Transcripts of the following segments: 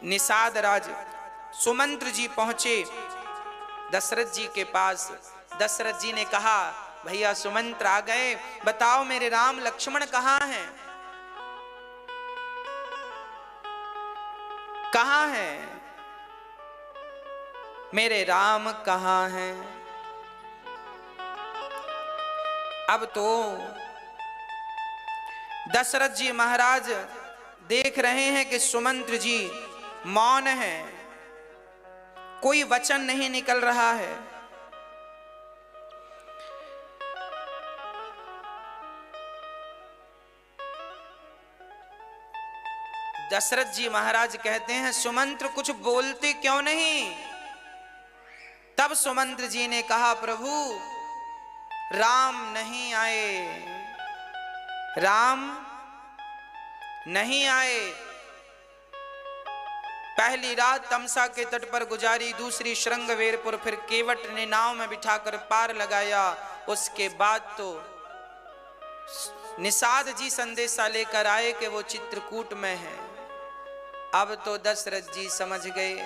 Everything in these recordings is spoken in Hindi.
निषाद राज सुमंत्र जी पहुंचे दशरथ जी के पास। दशरथ जी ने कहा, भैया सुमंत्र आ गए, बताओ मेरे राम लक्ष्मण कहाँ हैं? कहाँ हैं मेरे राम, कहाँ हैं? अब तो दशरथ जी महाराज देख रहे हैं कि सुमंत्र जी मौन हैं, कोई वचन नहीं निकल रहा है। दशरथ जी महाराज कहते हैं, सुमंत्र कुछ बोलते क्यों नहीं? तब सुमंत्र जी ने कहा, प्रभु राम नहीं आए, राम नहीं आए। पहली रात तमसा के तट पर गुजारी, दूसरी श्रृंगवेरपुर, फिर केवट ने नाव में बिठाकर पार लगाया। उसके बाद तो निषाद जी संदेशा लेकर आए कि वो चित्रकूट में है। अब तो दशरथ जी समझ गए,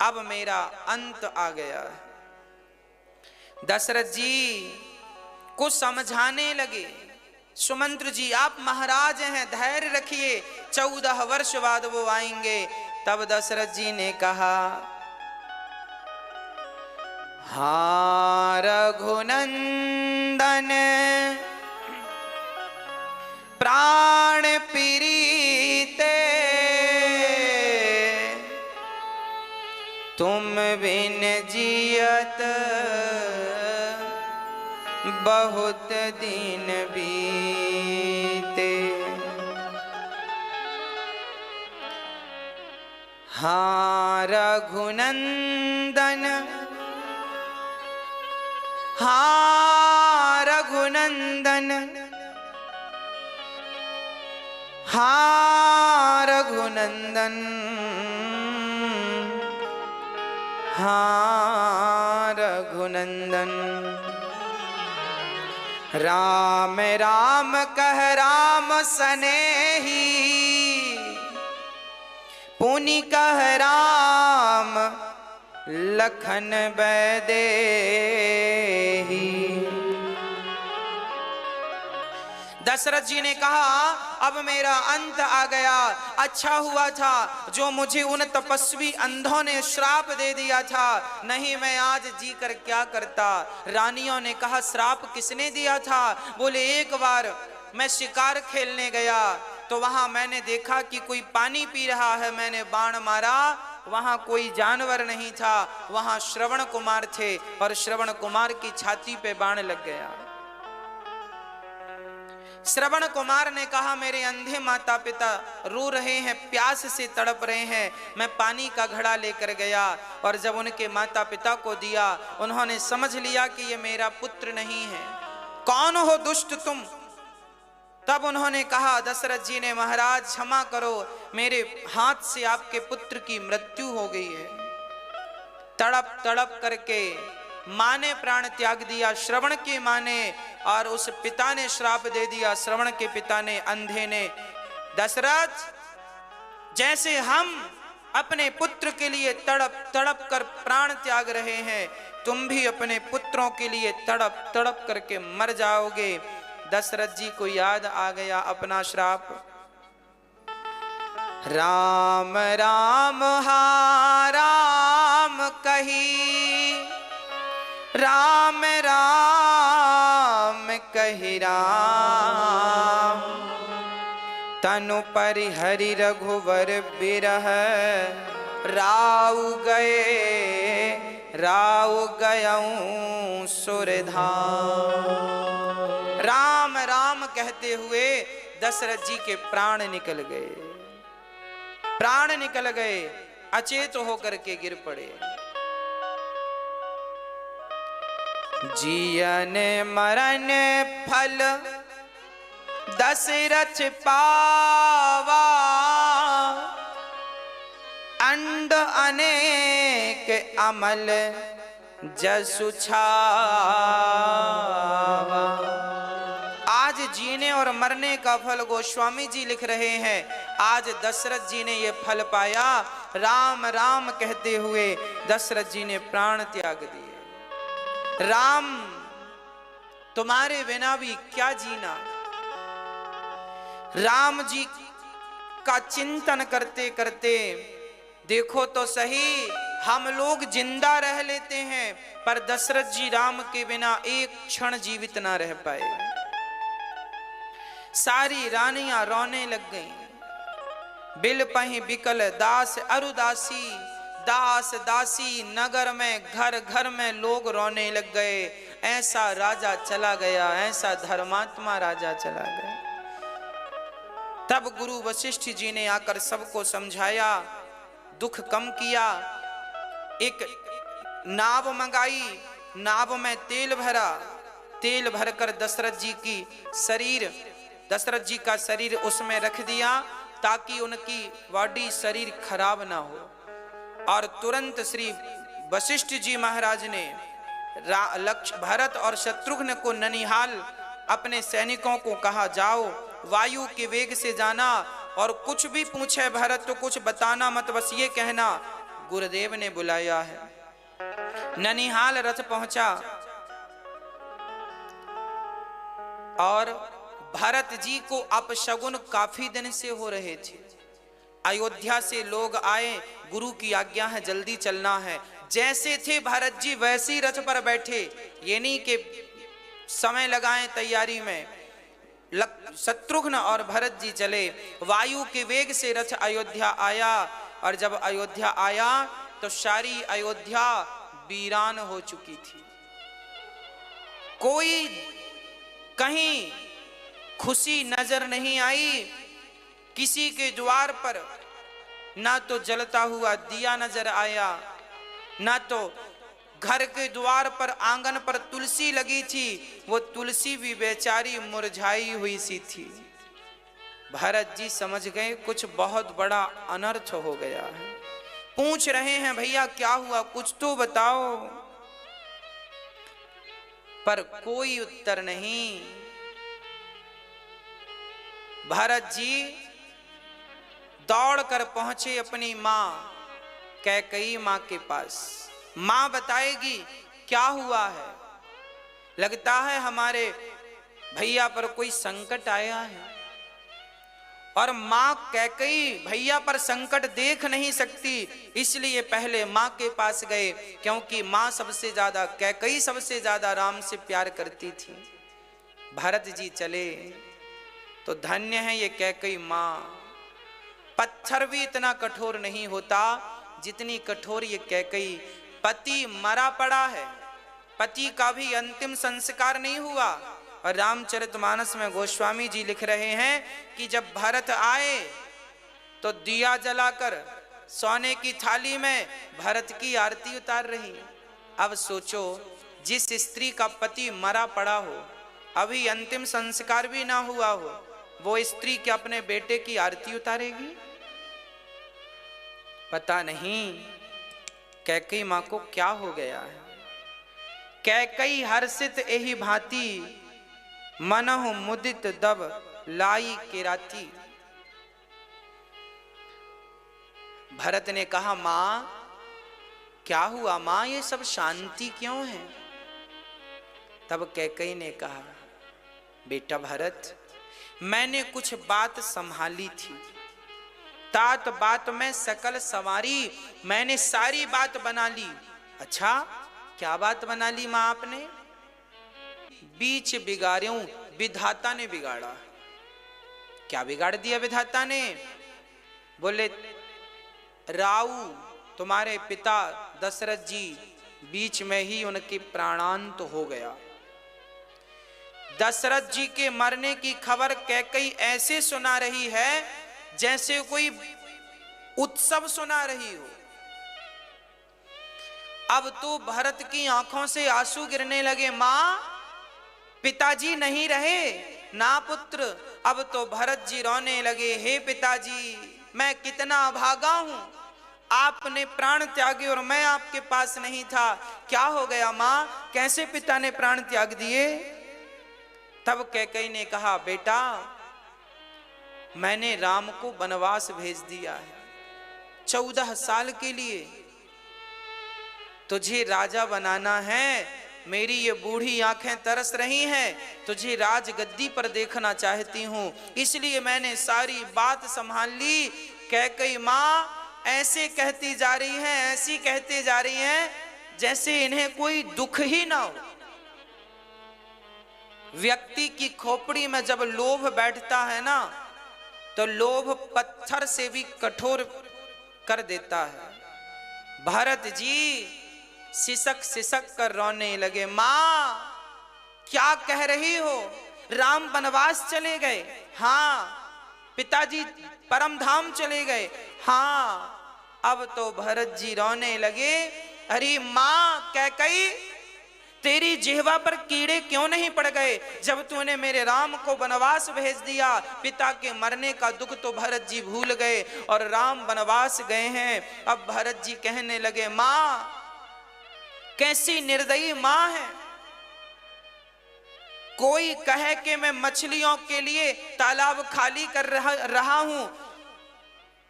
अब मेरा अंत आ गया। दशरथ जी को समझाने लगे, सुमंत्र जी आप महाराज हैं, धैर्य रखिए, 14 वर्ष बाद वो आएंगे। तब दशरथ जी ने कहा, हाँ रघुनंदन प्राण प्रीते, तुम बिन जियत बहुत दिन बीते। हाँ रघुनंदन, हाँ रघुनंदन, हाँ रघुनंदन, हाँ रघुनंदन। राम राम कह राम सनेही, पुनि कह राम लखन बैदेही। दशरथ जी ने कहा, अब मेरा अंत आ गया। अच्छा हुआ था जो मुझे उन तपस्वी अंधों ने श्राप दे दिया था, नहीं मैं आज जी कर क्या करता। रानियों ने कहा, श्राप किसने दिया था? बोले, एक बार मैं शिकार खेलने गया तो वहां मैंने देखा कि कोई पानी पी रहा है, मैंने बाण मारा, वहां कोई जानवर नहीं था, वहां श्रवण कुमार थे और श्रवण कुमार की छाती पे बाण लग गया। श्रवण कुमार ने कहा, मेरे अंधे माता पिता रो रहे हैं, प्यास से तड़प रहे हैं, मैं पानी का घड़ा लेकर गया और जब उनके माता पिता को दिया, उन्होंने समझ लिया कि ये मेरा पुत्र नहीं है, कौन हो दुष्ट तुम? तब उन्होंने कहा, दशरथ जी ने, महाराज क्षमा करो, मेरे हाथ से आपके पुत्र की मृत्यु हो गई है। तड़प तड़प करके मां ने प्राण त्याग दिया, श्रवण की मां ने, और उस पिता ने श्राप दे दिया, श्रवण के पिता ने, अंधे ने। दशरथ, जैसे हम अपने पुत्र के लिए तड़प तड़प कर प्राण त्याग रहे हैं, तुम भी अपने पुत्रों के लिए तड़प तड़प करके मर जाओगे। दशरथ जी को याद आ गया अपना श्राप। राम राम हा राम कही, राम राम कही राम, तनु परिहरि रघुवर बिरह, राव गयऊं सुरधाम। राम राम कहते हुए दशरथ जी के प्राण निकल गए, प्राण निकल गए, अचेत होकर के गिर पड़े। जियन मरण फल दशरथ पावा, अंड अनेक अमल जसु छावा। आज जीने और मरने का फल गोस्वामी जी लिख रहे हैं। आज दशरथ जी ने ये फल पाया। राम राम कहते हुए दशरथ जी ने प्राण त्याग दिए। राम, तुम्हारे बिना भी क्या जीना। राम जी का चिंतन करते करते देखो तो सही, हम लोग जिंदा रह लेते हैं, पर दशरथ जी राम के बिना एक क्षण जीवित ना रह पाए। सारी रानियां रोने लग गईं। बिल पही बिकल दास अरुदासी, दास दासी नगर में घर घर में लोग रोने लग गए। ऐसा राजा चला गया, ऐसा धर्मात्मा राजा चला गया। तब गुरु वशिष्ठ जी ने आकर सबको समझाया, दुख कम किया। एक नाव मंगाई, नाव में तेल भरा, तेल भरकर दशरथ जी का शरीर उसमें रख दिया ताकि उनकी बॉडी शरीर खराब ना हो। और तुरंत श्री वशिष्ठ जी महाराज ने भरत और शत्रुघ्न को ननिहाल अपने सैनिकों को कहा, जाओ वायु के वेग से जाना और कुछ भी पूछे भरत तो कुछ बताना मत, बस ये कहना गुरुदेव ने बुलाया है। ननिहाल रथ पहुंचा और भरत जी को अपशगुन काफी दिन से हो रहे थे। अयोध्या से लोग आए, गुरु की आज्ञा है जल्दी चलना है। जैसे थे भरत जी वैसे ही रथ पर बैठे, ये नहीं कि समय लगाएं तैयारी में। शत्रुघ्न और भरत जी चले, वायु के वेग से रथ अयोध्या आया। और जब अयोध्या आया तो सारी अयोध्या वीरान हो चुकी थी। कोई कहीं खुशी नजर नहीं आई। किसी के द्वार पर ना तो जलता हुआ दिया नजर आया, ना तो घर के द्वार पर आंगन पर तुलसी लगी थी, वो तुलसी भी बेचारी मुरझाई हुई सी थी। भरत जी समझ गए कुछ बहुत बड़ा अनर्थ हो गया है। पूछ रहे हैं, भैया क्या हुआ, कुछ तो बताओ। पर कोई उत्तर नहीं। भरत जी दौड़कर पहुंचे अपनी मां कैकेयी मां के पास। मां बताएगी क्या हुआ है। लगता है हमारे भैया पर कोई संकट आया है। और मां कैकेयी भैया पर संकट देख नहीं सकती, इसलिए पहले मां के पास गए, क्योंकि मां सबसे ज्यादा, कैकेयी सबसे ज्यादा राम से प्यार करती थी। भरत जी चले तो धन्य है ये कैकेयी मां। पत्थर भी इतना कठोर नहीं होता जितनी कठोर ये कैकेयी। पति मरा पड़ा है, पति का भी अंतिम संस्कार नहीं हुआ। और रामचरितमानस में गोस्वामी जी लिख रहे हैं कि जब भरत आए तो दिया जलाकर सोने की थाली में भरत की आरती उतार रही। अब सोचो, जिस स्त्री का पति मरा पड़ा हो, अभी अंतिम संस्कार भी ना हुआ हो, वो स्त्री क्या अपने बेटे की आरती उतारेगी? पता नहीं कैकेयी मां को क्या हो गया है। कैकेयी हर्षित एहि भांति, मनहु मुदित दब लाई किराती। भरत ने कहा, मां क्या हुआ मां, ये सब शांति क्यों है? तब कैकेयी ने कहा, बेटा भरत, मैंने कुछ बात संभाली थी, तात बात में सकल सवारी, मैंने सारी बात बना ली। अच्छा क्या बात बना ली मां आपने? बीच बिगाड़ूं, विधाता ने बिगाड़ा। क्या बिगाड़ दिया विधाता ने? बोले राऊ तुम्हारे पिता दशरथ जी बीच में ही उनके प्राणांत हो गया। दशरथ जी के मरने की खबर कैकेयी ऐसे सुना रही है जैसे कोई उत्सव सुना रही हो। अब तो भरत की आंखों से आंसू गिरने लगे। मां, पिताजी नहीं रहे ना पुत्र। अब तो भरत जी रोने लगे, हे पिताजी मैं कितना अभागा हूं, आपने प्राण त्यागे और मैं आपके पास नहीं था। क्या हो गया मां, कैसे पिता ने प्राण त्याग दिए? तब कैकेयी ने कहा, बेटा मैंने राम को वनवास भेज दिया है 14 साल के लिए, तुझे राजा बनाना है। मेरी ये बूढ़ी आंखें तरस रही हैं, तुझे राजगद्दी पर देखना चाहती हूं, इसलिए मैंने सारी बात संभाल ली। कैकेयी माँ ऐसे कहती जा रही हैं, ऐसी कहती जा रही हैं जैसे इन्हें कोई दुख ही ना हो। व्यक्ति की खोपड़ी में जब लोभ बैठता है ना, तो लोभ पत्थर से भी कठोर कर देता है। भरत जी सिसक सिसक कर रोने लगे। मां क्या कह रही हो? राम वनवास चले गए? हाँ। पिताजी परम धाम चले गए? हाँ। अब तो भरत जी रोने लगे। अरे मां कैकेयी, तेरी जिह्वा पर कीड़े क्यों नहीं पड़ गए? जब तूने मेरे राम को वनवास भेज दिया, पिता के मरने का दुख तो भरत जी भूल गए और राम वनवास गए हैं। अब भरत जी कहने लगे, मां कैसी निर्दयी मां है। कोई कहे कि मैं मछलियों के लिए तालाब खाली कर रहा हूं,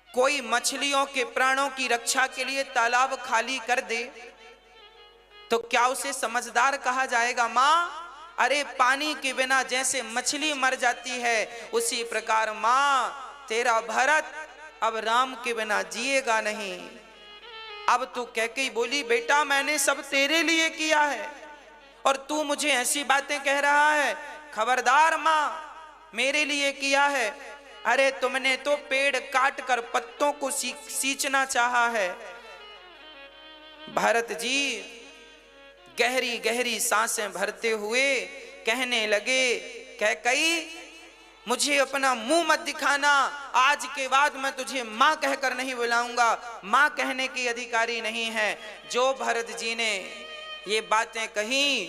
कोई मछलियों के प्राणों की रक्षा के लिए तालाब खाली कर दे, तो क्या उसे समझदार कहा जाएगा? मां, अरे पानी के बिना जैसे मछली मर जाती है, उसी प्रकार मां तेरा भरत अब राम के बिना जिएगा नहीं। अब तू कैकेयी बोली, बेटा मैंने सब तेरे लिए किया है और तू मुझे ऐसी बातें कह रहा है? खबरदार मां, मेरे लिए किया है। अरे तुमने तो पेड़ काट कर पत्तों को सींचना चाहा है। भरत जी गहरी गहरी सांसें भरते हुए कहने लगे, कैकेयी मुझे अपना मुंह मत दिखाना, आज के बाद मैं तुझे मां कहकर नहीं बुलाऊंगा, मां कहने की अधिकारी नहीं है। जो भरत जी ने ये बातें कही,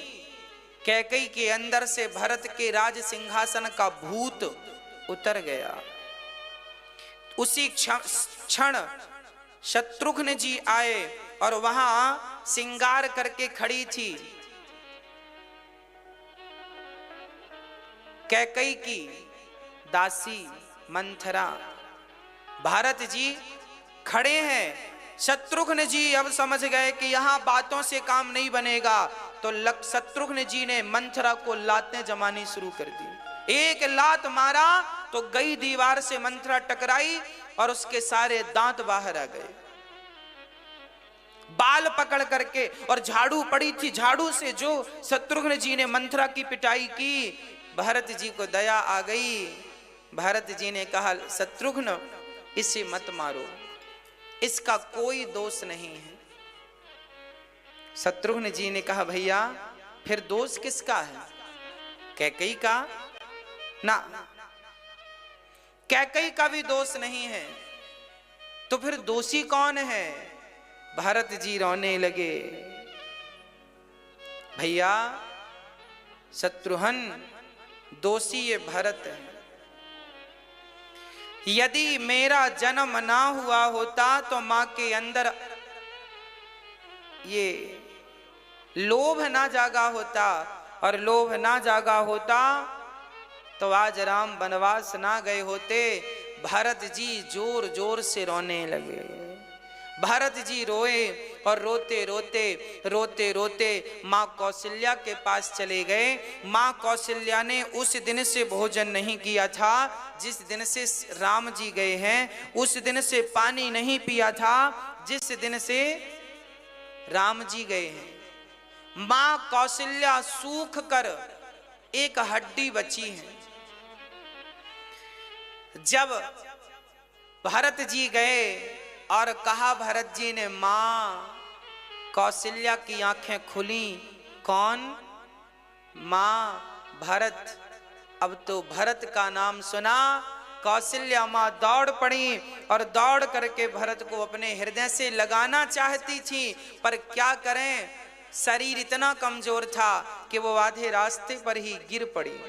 कैकेयी के अंदर से भरत के राज सिंहासन का भूत उतर गया। उसी क्षण शत्रुघ्न जी आए और वहां सिंगार करके खड़ी थी कैकेयी की दासी मंथरा। भरत जी खड़े हैं। शत्रुघ्न जी अब समझ गए कि यहां बातों से काम नहीं बनेगा, तो शत्रुघ्न जी ने मंथरा को लातें जमानी शुरू कर दी। एक लात मारा तो गई दीवार से मंथरा टकराई और उसके सारे दांत बाहर आ गए। बाल पकड़ करके और झाड़ू पड़ी थी, झाड़ू से जो शत्रुघ्न जी ने मंथरा की पिटाई की, भरत जी को दया आ गई। भरत जी ने कहा, शत्रुघ्न इसे मत मारो, इसका कोई दोष नहीं है। शत्रुघ्न जी ने कहा, भैया फिर दोष किसका है? कैकेयी का? ना, कैकेयी का भी दोष नहीं है, तो फिर दोषी कौन है? भरत जी रोने लगे। भैया शत्रुघ्न, दोषी ये भरत है। यदि मेरा जन्म ना हुआ होता तो मां के अंदर ये लोभ ना जागा होता, और लोभ ना जागा होता तो आज राम वनवास ना गए होते। भरत जी जोर जोर से रोने लगे। भरत जी रोए और रोते रोते रोते रोते माँ कौशल्या के पास चले गए। माँ कौशल्या ने उस दिन से भोजन नहीं किया था जिस दिन से राम जी गए हैं, उस दिन से पानी नहीं पिया था जिस दिन से राम जी गए हैं। माँ कौशल्या सूख कर एक हड्डी बची है। जब भरत जी गए और कहा भरत जी ने, मां कौशल्या की आंखें खुली। कौन? मां भरत। अब तो भरत का नाम सुना, कौशल्या मां दौड़ पड़ी और दौड़ करके भरत को अपने हृदय से लगाना चाहती थी, पर क्या करें, शरीर इतना कमजोर था कि वो आधे रास्ते पर ही गिर पड़ी।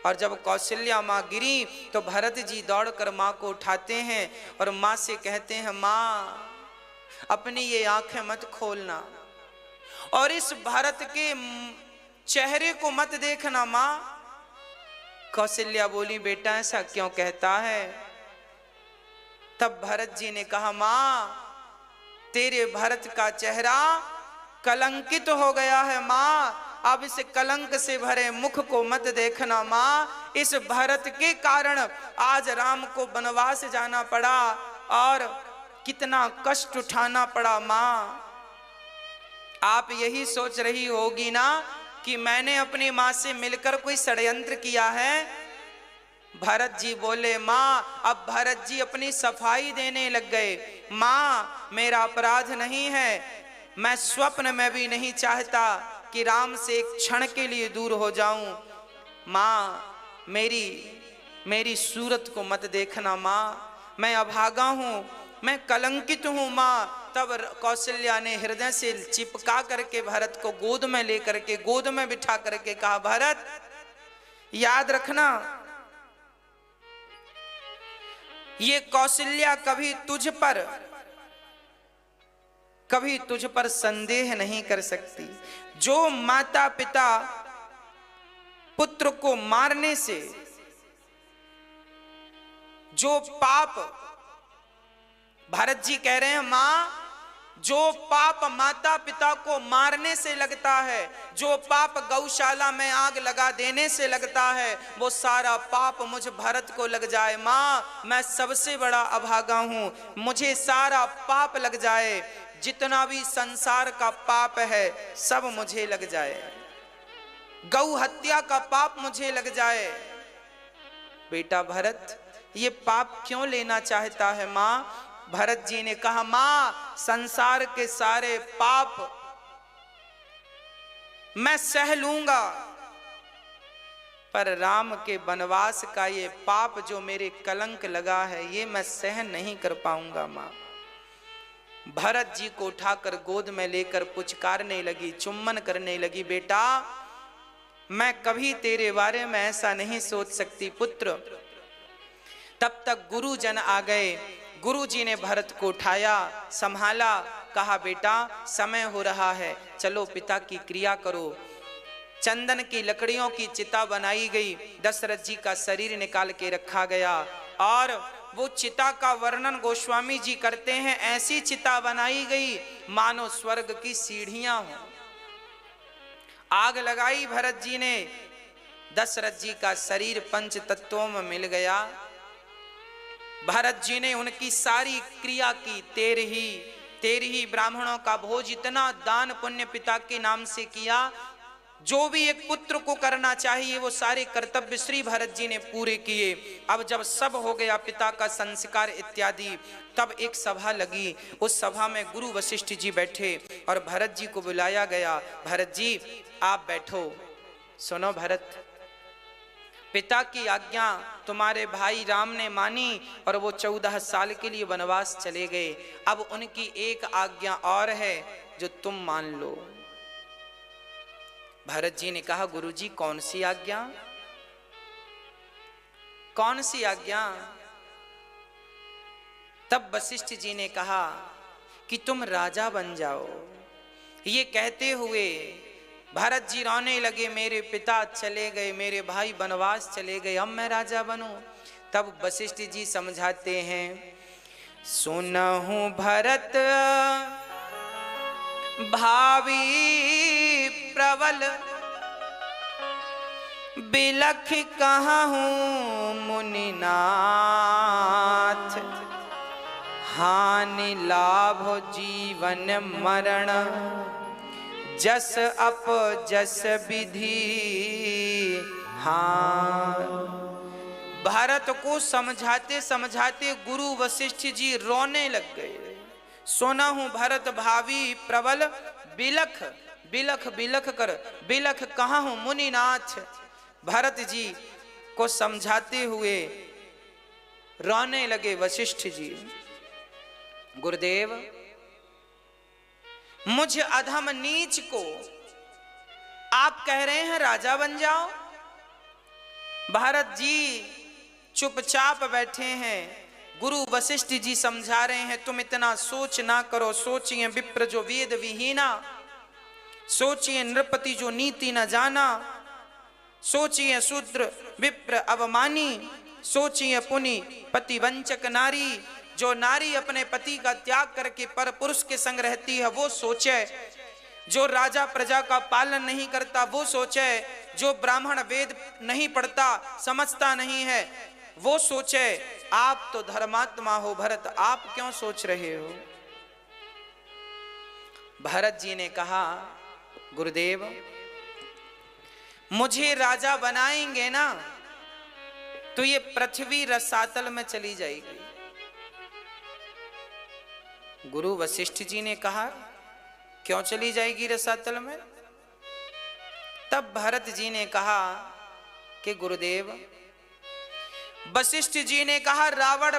और जब कौशल्या माँ गिरी तो भरत जी दौड़कर माँ को उठाते हैं और माँ से कहते हैं, माँ अपनी ये आंखें मत खोलना और इस भरत के चेहरे को मत देखना। माँ कौशल्या बोली, बेटा ऐसा क्यों कहता है? तब भरत जी ने कहा, माँ तेरे भरत का चेहरा कलंकित हो गया है माँ, अब इस कलंक से भरे मुख को मत देखना माँ। इस भरत के कारण आज राम को वनवास जाना पड़ा और कितना कष्ट उठाना पड़ा माँ। आप यही सोच रही होगी ना कि मैंने अपनी माँ से मिलकर कोई षड्यंत्र किया है। भरत जी बोले, माँ अब भरत जी अपनी सफाई देने लग गए। माँ मेरा अपराध नहीं है, मैं स्वप्न में भी नहीं चाहता कि राम से एक क्षण के लिए दूर हो जाऊं। माँ मेरी सूरत को मत देखना माँ, मैं अभागा हूँ, मैं कलंकित हूँ माँ। तब कौशल्या ने हृदय से चिपका करके भरत को गोद में लेकर के गोद में बिठा करके कहा, भरत याद रखना ये कौशल्या कभी तुझ पर संदेह नहीं कर सकती। जो माता पिता पुत्र को मारने से, जो पाप, भरत जी कह रहे हैं मां, जो पाप माता पिता को मारने से लगता है, जो पाप गौशाला में आग लगा देने से लगता है, वो सारा पाप मुझ भरत को लग जाए मां। मैं सबसे बड़ा अभागा हूं, मुझे सारा पाप लग जाए, जितना भी संसार का पाप है सब मुझे लग जाए, गौ हत्या का पाप मुझे लग जाए। बेटा भरत ये पाप क्यों लेना चाहता है माँ? भरत जी ने कहा, माँ संसार के सारे पाप मैं सह लूंगा, पर राम के वनवास का ये पाप जो मेरे कलंक लगा है ये मैं सहन नहीं कर पाऊंगा माँ। भरत जी को उठाकर गोद में लेकर पुचकारने लगी, चुम्बन करने लगी, बेटा मैं कभी तेरे बारे में ऐसा नहीं सोच सकती पुत्र। तब तक गुरुजन आ गए। गुरुजी ने भरत को उठाया, संभाला, कहा बेटा समय हो रहा है, चलो पिता की क्रिया करो। चंदन की लकड़ियों की चिता बनाई गई, दशरथ जी का शरीर निकाल के रखा गया और वो चिता का वर्णन गोस्वामी जी करते हैं, ऐसी चिता बनाई गई मानो स्वर्ग की सीढ़ियां हो। आग लगाई भरत जी ने, दशरथ जी का शरीर पंच तत्वों में मिल गया। भरत जी ने उनकी सारी क्रिया की, तेरे ही ब्राह्मणों का भोज, इतना दान पुण्य पिता के नाम से किया, जो भी एक पुत्र को करना चाहिए वो सारे कर्तव्य श्री भरत जी ने पूरे किए। अब जब सब हो गया, पिता का संस्कार इत्यादि, तब एक सभा लगी। उस सभा में गुरु वशिष्ठ जी बैठे और भरत जी को बुलाया गया। भरत जी आप बैठो, सुनो भरत, पिता की आज्ञा तुम्हारे भाई राम ने मानी और वो 14 साल के लिए वनवास चले गए। अब उनकी एक आज्ञा और है जो तुम मान लो। भरत जी ने कहा, गुरुजी कौन सी आज्ञा? कौन सी आज्ञा? तब वशिष्ठ जी ने कहा कि तुम राजा बन जाओ। ये कहते हुए भरत जी रोने लगे, मेरे पिता चले गए, मेरे भाई वनवास चले गए, अब मैं राजा बनूं। तब वशिष्ठ जी समझाते हैं, सुनहु भरत भावी प्रबल, बिलख कहूं मुनिनाथ, हानि लाभ जीवन मरण, जस अप जस विधि हाँ। भरत को समझाते समझाते गुरु वशिष्ठ जी रोने लग गए। सोना हूं भरत भावी प्रबल, बिलख बिलख बिलख कर, बिलख कहाँ हूं मुनिनाथ। भरत जी को समझाते हुए रोने लगे वशिष्ठ जी। गुरुदेव मुझ अधम नीच को आप कह रहे हैं राजा बन जाओ। भरत जी चुपचाप बैठे हैं। गुरु वशिष्ठ जी समझा रहे हैं, तुम इतना सोच ना करो। सोचिए विप्र जो वेद विहीना, सोचिए नृपति जो नीति न जाना, सोचिए शूद्र विप्र अवमानी, सोचिए पुनि पति वंचक नारी। जो नारी अपने पति का त्याग करके पर पुरुष के संग रहती है वो सोचे, जो राजा प्रजा का पालन नहीं करता वो सोचे, जो ब्राह्मण वेद नहीं पढ़ता समझता नहीं है वो सोचे। आप तो धर्मात्मा हो भरत, आप क्यों सोच रहे हो? भरत जी ने कहा गुरुदेव मुझे राजा बनाएंगे ना तो ये पृथ्वी रसातल में चली जाएगी। गुरु वशिष्ठ जी ने कहा क्यों चली जाएगी रसातल में? तब भरत जी ने कहा कि गुरुदेव, वशिष्ठ जी ने कहा रावण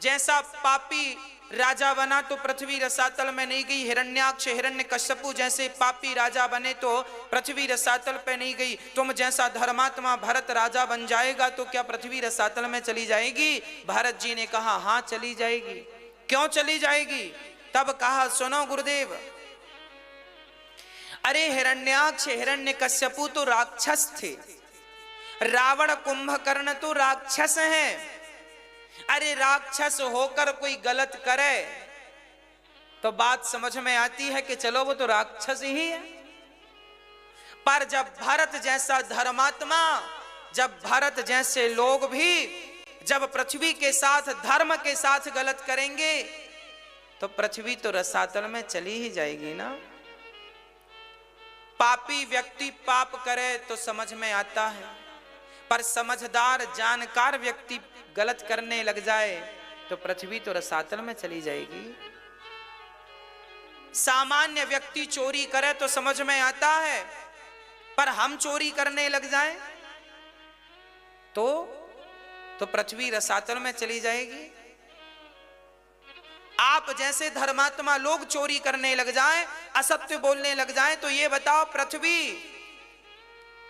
जैसा पापी राजा बना तो पृथ्वी रसातल में नहीं गई, हिरण्याक्ष हिरण्यकश्यपु जैसे पापी राजा बने तो पृथ्वी रसातल पे नहीं गई, तुम जैसा धर्मात्मा भरत राजा बन जाएगा तो क्या पृथ्वी रसातल में चली जाएगी? भरत जी ने कहा हां चली जाएगी। क्यों चली जाएगी? तब कहा सुनो गुरुदेव, अरे हिरण्याक्ष हिरण्यकश्यपु तो राक्षस थे, रावण कुंभकर्ण तो राक्षस हैं। अरे राक्षस होकर कोई गलत करे तो बात समझ में आती है कि चलो वो तो राक्षस ही है, पर जब भरत जैसा धर्मात्मा, जब भरत जैसे लोग भी जब पृथ्वी के साथ धर्म के साथ गलत करेंगे तो पृथ्वी तो रसातल में चली ही जाएगी ना। पापी व्यक्ति पाप करे तो समझ में आता है, पर समझदार जानकार व्यक्ति गलत करने लग जाए तो पृथ्वी तो रसातल में चली जाएगी। सामान्य व्यक्ति चोरी करे तो समझ में आता है, पर हम चोरी करने लग जाएं तो पृथ्वी रसातल में चली जाएगी। आप जैसे धर्मात्मा लोग चोरी करने लग जाएं, असत्य बोलने लग जाएं, तो ये बताओ पृथ्वी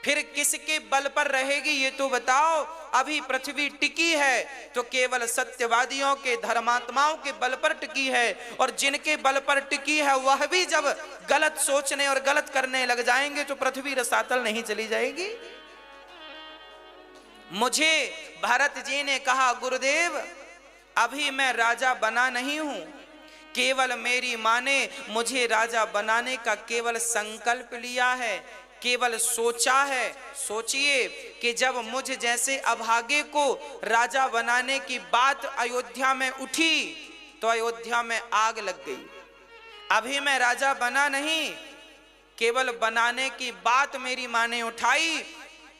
फिर किसके बल पर रहेगी? ये तो बताओ। अभी पृथ्वी टिकी है तो केवल सत्यवादियों के धर्मात्माओं के बल पर टिकी है, और जिनके बल पर टिकी है वह भी जब गलत सोचने और गलत करने लग जाएंगे तो पृथ्वी रसातल नहीं चली जाएगी। मुझे भरत जी ने कहा गुरुदेव अभी मैं राजा बना नहीं हूं, केवल मेरी मां ने मुझे राजा बनाने का केवल संकल्प लिया है, केवल सोचा है। सोचिए कि जब मुझ जैसे अभागे को राजा बनाने की बात अयोध्या में उठी तो अयोध्या में आग लग गई। अभी मैं राजा बना नहीं, केवल बनाने की बात मेरी मां ने उठाई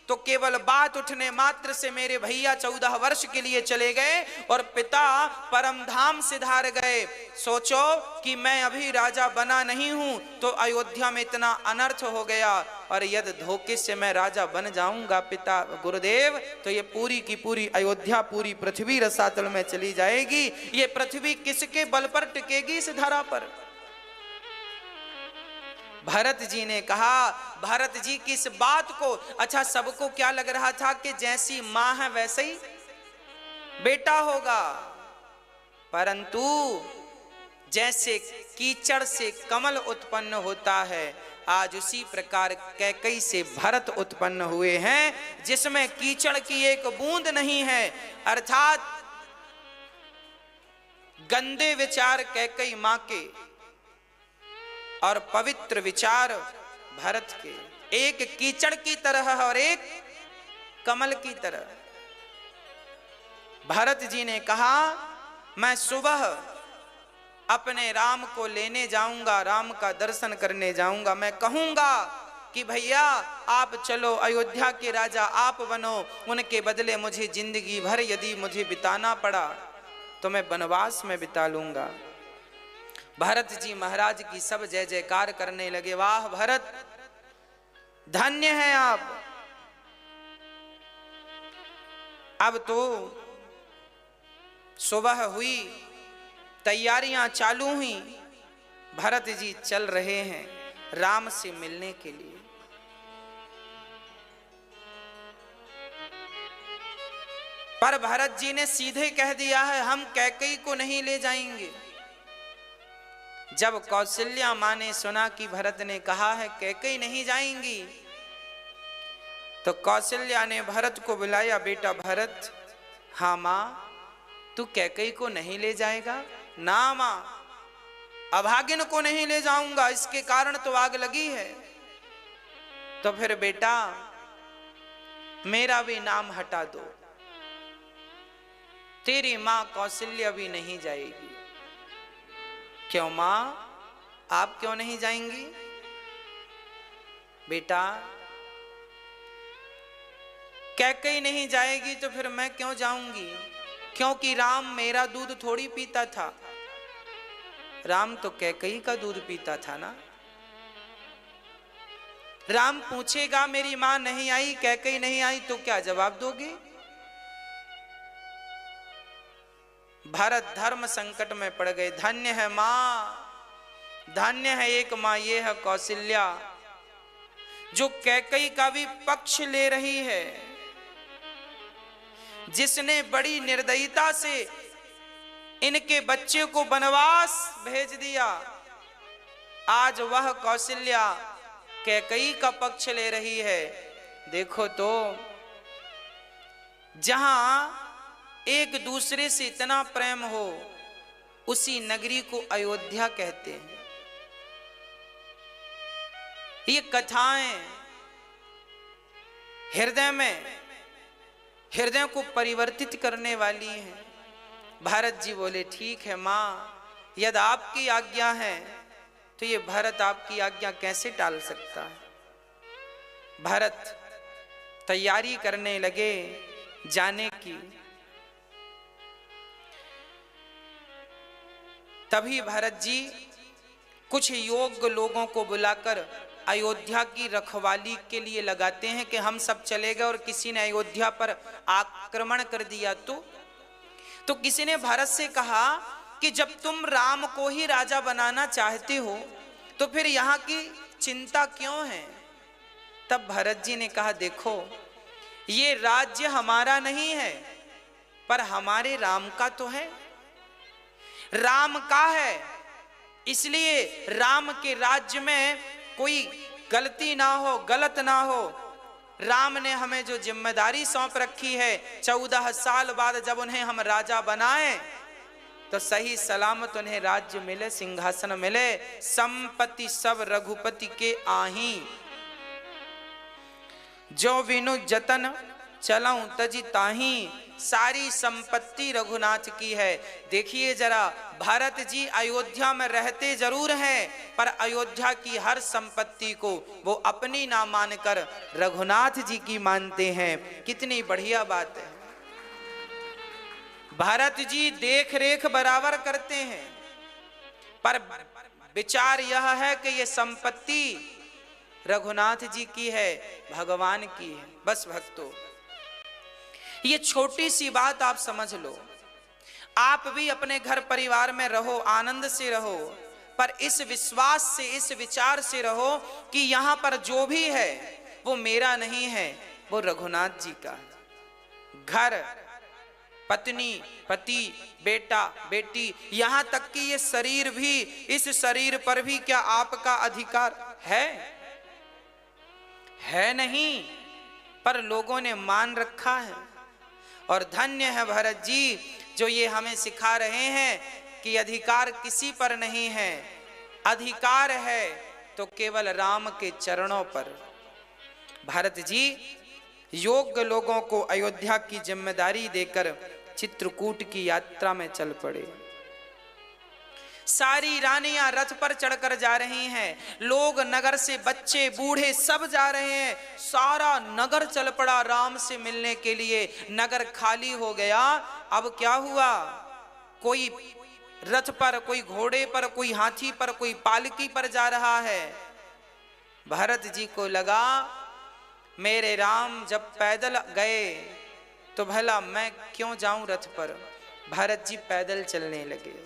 तो केवल बात उठने मात्र से मेरे भैया 14 वर्ष के लिए चले गए और पिता परम धाम सिधार गए। सोचो कि मैं अभी राजा बना नहीं हूं तो अयोध्या में इतना अनर्थ हो गया, और यदि धोखे से मैं राजा बन जाऊंगा पिता गुरुदेव तो ये पूरी की पूरी अयोध्या पूरी पृथ्वी रसातल में चली जाएगी। ये पृथ्वी किसके बल पर टिकेगी इस धरा पर? भरत जी ने कहा, भरत जी की इस बात को अच्छा सबको क्या लग रहा था कि जैसी मां है वैसे ही बेटा होगा, परंतु जैसे कीचड़ से कमल उत्पन्न होता है आज उसी प्रकार कैकई से भरत उत्पन्न हुए हैं, जिसमें कीचड़ की एक बूंद नहीं है। अर्थात गंदे विचार कैकई मां के और पवित्र विचार भरत के, एक कीचड़ की तरह और एक कमल की तरह। भरत जी ने कहा मैं सुबह अपने राम को लेने जाऊंगा, राम का दर्शन करने जाऊंगा। मैं कहूंगा कि भैया आप चलो, अयोध्या के राजा आप बनो, उनके बदले मुझे जिंदगी भर यदि मुझे बिताना पड़ा तो मैं वनवास में बिता लूंगा। भरत जी महाराज की सब जय जयकार करने लगे। वाह भरत, धन्य हैं आप। अब तो सुबह हुई, तैयारियां चालू हुई, भरत जी चल रहे हैं राम से मिलने के लिए। पर भरत जी ने सीधे कह दिया है हम कैकेयी को नहीं ले जाएंगे। जब कौशल्या मां ने सुना कि भरत ने कहा है कैकेयी नहीं जाएंगी तो कौशल्या ने भरत को बुलाया, बेटा भरत, हाँ माँ, तू कैकेयी को नहीं ले जाएगा? ना माँ, अभागिन को नहीं ले जाऊंगा, इसके कारण तो आग लगी है। तो फिर बेटा मेरा भी नाम हटा दो, तेरी मां कौशल्या भी नहीं जाएगी। क्यों मां, आप क्यों नहीं जाएंगी? बेटा कैकेयी नहीं जाएगी तो फिर मैं क्यों जाऊंगी? क्योंकि राम मेरा दूध थोड़ी पीता था, राम तो कैकेयी का दूध पीता था ना। राम पूछेगा मेरी मां नहीं आई, कैकेयी नहीं आई, तो क्या जवाब दोगे? भरत धर्म संकट में पड़ गए। धन्य है मां, धन्य है एक मां, ये है कौशल्या, जो कैकेयी का भी पक्ष ले रही है, जिसने बड़ी निर्दयता से इनके बच्चे को वनवास भेज दिया। आज वह कौशल्या कैकेयी का पक्ष ले रही है। देखो तो, जहां एक दूसरे से इतना प्रेम हो, उसी नगरी को अयोध्या कहते हैं। ये कथाएं हृदय को परिवर्तित करने वाली हैं। भरत जी बोले, ठीक है मां, यदि आपकी आज्ञा है तो ये भरत आपकी आज्ञा कैसे टाल सकता है। भरत तैयारी करने लगे जाने की। तभी भरत जी कुछ योग्य लोगों को बुलाकर अयोध्या की रखवाली के लिए लगाते हैं कि हम सब चले गए और किसी ने अयोध्या पर आक्रमण कर दिया तो किसी ने भरत से कहा कि जब तुम राम को ही राजा बनाना चाहते हो तो फिर यहाँ की चिंता क्यों है? तब भरत जी ने कहा, देखो ये राज्य हमारा नहीं है, पर हमारे राम का तो है, राम का है, इसलिए राम के राज्य में कोई गलती ना हो, गलत ना हो। राम ने हमें जो जिम्मेदारी सौंप रखी है, 14 साल बाद जब उन्हें हम राजा बनाए तो सही सलामत उन्हें राज्य मिले, सिंहासन मिले, संपत्ति सब रघुपति के आही, जो विनु जतन चलाऊं तजी ताही, सारी संपत्ति रघुनाथ की है। देखिए जरा, भरत जी अयोध्या में रहते जरूर हैं, पर अयोध्या की हर संपत्ति को वो अपनी ना मानकर रघुनाथ जी की मानते हैं। कितनी बढ़िया बात है। भरत जी देख रेख बराबर करते हैं, पर विचार यह है कि ये संपत्ति रघुनाथ जी की है, भगवान की है। बस भक्तों, ये छोटी सी बात आप समझ लो। आप भी अपने घर परिवार में रहो, आनंद से रहो, पर इस विश्वास से, इस विचार से रहो कि यहां पर जो भी है वो मेरा नहीं है, वो रघुनाथ जी का। घर, पत्नी, पति, बेटा, बेटी, यहां तक कि ये शरीर भी, इस शरीर पर भी क्या आपका अधिकार है? है नहीं, पर लोगों ने मान रखा है। और धन्य है भरत जी जो ये हमें सिखा रहे हैं कि अधिकार किसी पर नहीं है, अधिकार है तो केवल राम के चरणों पर। भरत जी योग्य लोगों को अयोध्या की जिम्मेदारी देकर चित्रकूट की यात्रा में चल पड़े। सारी रानियां रथ पर चढ़कर जा रही हैं, लोग नगर से बच्चे बूढ़े सब जा रहे हैं, सारा नगर चल पड़ा राम से मिलने के लिए। नगर खाली हो गया। अब क्या हुआ? कोई रथ पर, कोई घोड़े पर, कोई हाथी पर, कोई पालकी पर जा रहा है। भरत जी को लगा मेरे राम जब पैदल गए तो भला मैं क्यों जाऊं रथ पर। भरत जी पैदल चलने लगे।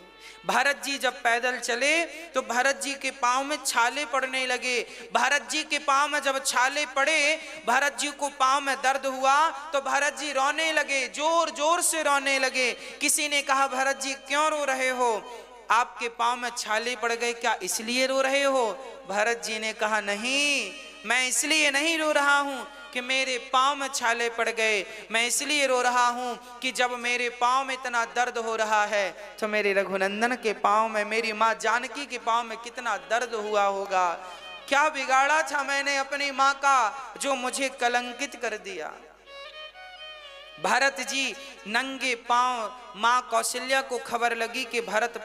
भरत जी जब पैदल चले तो भरत जी के पांव में छाले पड़ने लगे। भरत जी के पांव में जब छाले पड़े, भरत जी को पांव में दर्द हुआ तो भरत जी रोने लगे, जोर जोर से रोने लगे। किसी ने कहा, भरत जी क्यों रो रहे हो? आपके पांव में छाले पड़ गए, क्या इसलिए रो रहे हो? भरत जी ने कहा, नहीं, मैं इसलिए नहीं रो रहा हूं कि मेरे पाँव में छाले पड़ गए। मैं इसलिए रो रहा हूँ कि जब मेरे पाँव में इतना दर्द हो रहा है तो मेरे रघुनंदन के पाँव में, मेरी माँ जानकी के पाँव में कितना दर्द हुआ होगा। क्या बिगाड़ा था मैंने अपनी माँ का जो मुझे कलंकित कर दिया। भरत जी नंगे पांव, मां कौशल्या को खबर लगी कि भरत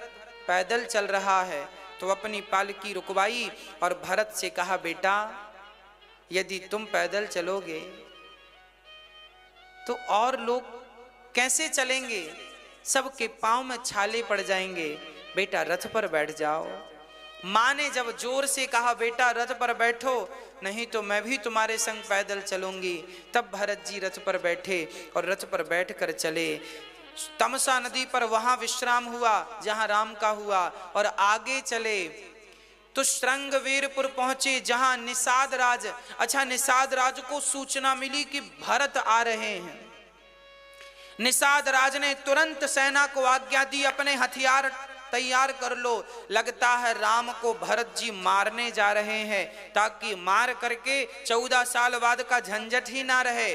पैदल चल रहा है तो अपनी पालकी रुकवाई और भरत से कहा, बेटा यदि तुम पैदल चलोगे तो और लोग कैसे चलेंगे, सबके पांव में छाले पड़ जाएंगे, बेटा रथ पर बैठ जाओ। मां ने जब जोर से कहा, बेटा रथ पर बैठो, नहीं तो मैं भी तुम्हारे संग पैदल चलूंगी, तब भरत जी रथ पर बैठे और रथ पर बैठकर चले। तमसा नदी पर वहां विश्राम हुआ जहां राम का हुआ और आगे चले तो श्रृंगवीरपुर पहुंचे जहां निषाद राज, अच्छा निषाद राज को सूचना मिली कि भरत आ रहे हैं। निषाद राज ने तुरंत सेना को आज्ञा दी, अपने हथियार तैयार कर लो, लगता है राम को भरत जी मारने जा रहे हैं, ताकि मार करके 14 साल बाद का झंझट ही ना रहे।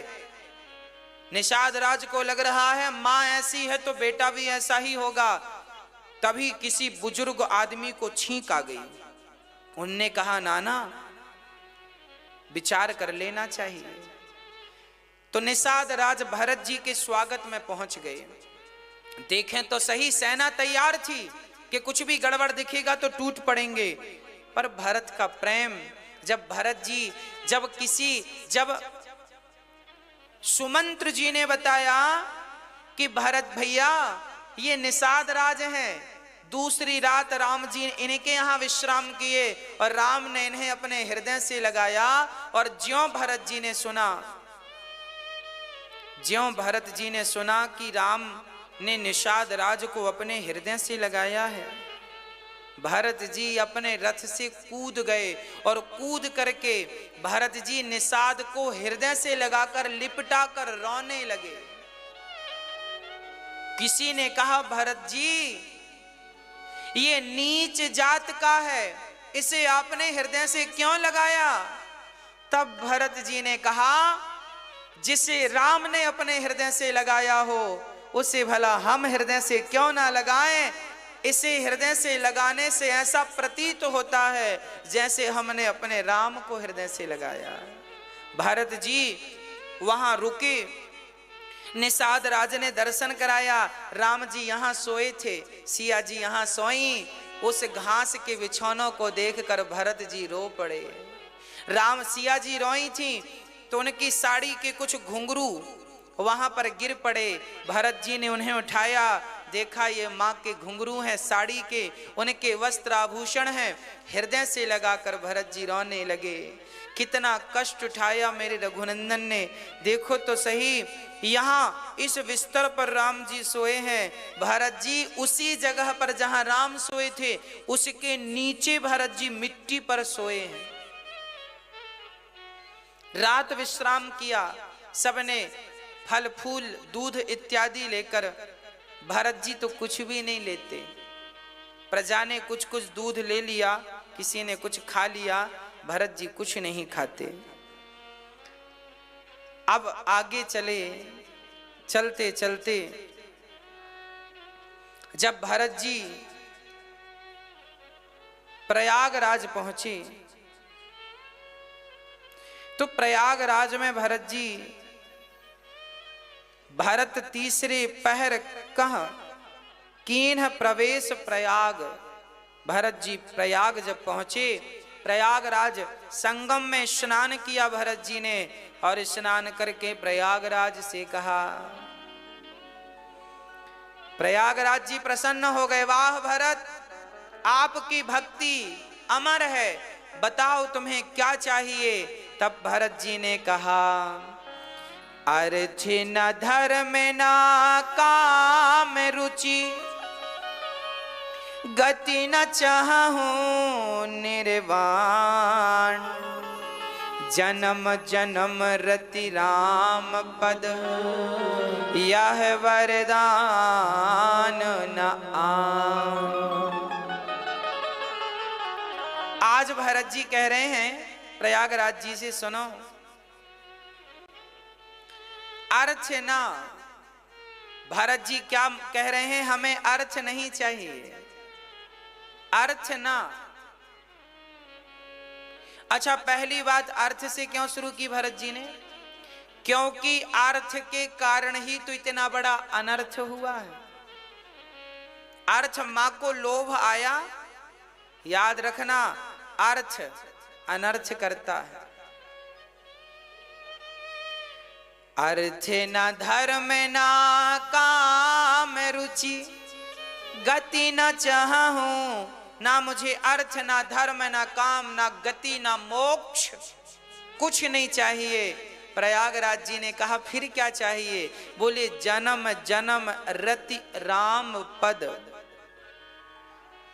निषाद राज को लग रहा है मां ऐसी है तो बेटा भी ऐसा ही होगा। तभी किसी बुजुर्ग आदमी को छींक आ गई। उनने कहा, नाना विचार कर लेना चाहिए। तो निषाद राज भरत जी के स्वागत में पहुंच गए। देखें तो सही, सेना तैयार थी कि कुछ भी गड़बड़ दिखेगा तो टूट पड़ेंगे, पर भरत का प्रेम, जब भरत जी जब सुमंत्र जी ने बताया कि भरत भैया ये निषाद राज हैं, दूसरी रात राम जी इनके यहाँ विश्राम किए और राम ने इन्हें अपने हृदय से लगाया। और ज्यों भरत जी ने सुना कि राम ने निषाद राज को अपने हृदय से लगाया है, भरत जी अपने रथ से कूद गए और कूद करके भरत जी निषाद को हृदय से लगाकर लिपटा कर रोने लगे। किसी ने कहा, भरत जी ये नीच जात का है, इसे आपने हृदय से क्यों लगाया? तब भरत जी ने कहा, जिसे राम ने अपने हृदय से लगाया हो उसे भला हम हृदय से क्यों ना लगाएं। इसे हृदय से लगाने से ऐसा प्रतीत होता है जैसे हमने अपने राम को हृदय से लगाया। भरत जी वहां रुके, निषाद राज ने दर्शन कराया। राम जी यहाँ सोए थे, सिया जी यहाँ सोई। उस घास के बिछौनों को देखकर भरत जी रो पड़े। राम सिया जी रोई थी तो उनकी साड़ी के कुछ घुंघरू वहां पर गिर पड़े। भरत जी ने उन्हें उठाया, देखा ये माँ के घुंघरू हैं, साड़ी के, उनके वस्त्र आभूषण हैं। हृदय से लगाकर भरत जी रोने लगे। कितना कष्ट उठाया मेरे रघुनंदन ने, देखो तो सही। यहाँ इस बिस्तर पर राम जी सोए हैं, भरत जी उसी जगह पर जहां राम सोए थे उसके नीचे भरत जी मिट्टी पर सोए हैं। रात विश्राम किया, सबने फल फूल दूध इत्यादि लेकर। भरत जी तो कुछ भी नहीं लेते, प्रजा ने कुछ कुछ दूध ले लिया, किसी ने कुछ खा लिया, भरत जी कुछ नहीं खाते। अब आगे चले, चलते चलते जब भरत जी प्रयागराज पहुंचे तो प्रयागराज में भरत जी, भरत तीसरे पहर कह कीन्ह प्रवेश प्रयाग। भरत जी प्रयाग जब पहुंचे, प्रयागराज संगम में स्नान किया भरत जी ने और स्नान करके प्रयागराज से कहा, प्रयागराज जी प्रसन्न हो गए, वाह भरत आपकी भक्ति अमर है, बताओ तुम्हें क्या चाहिए। तब भरत जी ने कहा, अर्थ न धर्म न काम रुचि, गति न चाहूं निर्वाण, जन्म जन्म रति राम पद, यह वरदान न आन। आज भरत जी कह रहे हैं प्रयागराज जी से, सुनो अर्थ ना। भरत जी क्या कह रहे हैं, हमें अर्थ नहीं चाहिए, अर्थ ना। अच्छा, पहली बात अर्थ से क्यों शुरू की भरत जी ने? क्योंकि अर्थ के कारण ही तो इतना बड़ा अनर्थ हुआ है। अर्थ मां को लोभ आया, याद रखना, अर्थ अनर्थ करता है। अर्थ न धर्म ना काम रुचि, गति न चाहूं। ना मुझे अर्थ, ना धर्म, ना काम, ना गति, ना मोक्ष, कुछ नहीं चाहिए। प्रयागराज जी ने कहा फिर क्या चाहिए? बोले जन्म जन्म रति राम पद।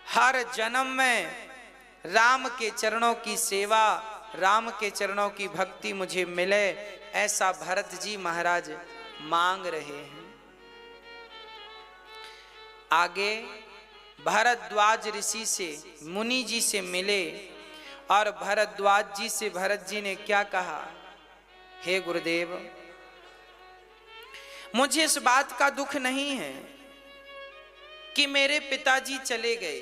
हर जन्म में राम के चरणों की सेवा, राम के चरणों की भक्ति मुझे मिले, ऐसा भरत जी महाराज मांग रहे हैं। आगे भरद्वाज ऋषि से, मुनि जी से मिले और भरद्वाज जी से भरत जी ने क्या कहा? हे गुरुदेव, मुझे इस बात का दुख नहीं है कि मेरे पिताजी चले गए,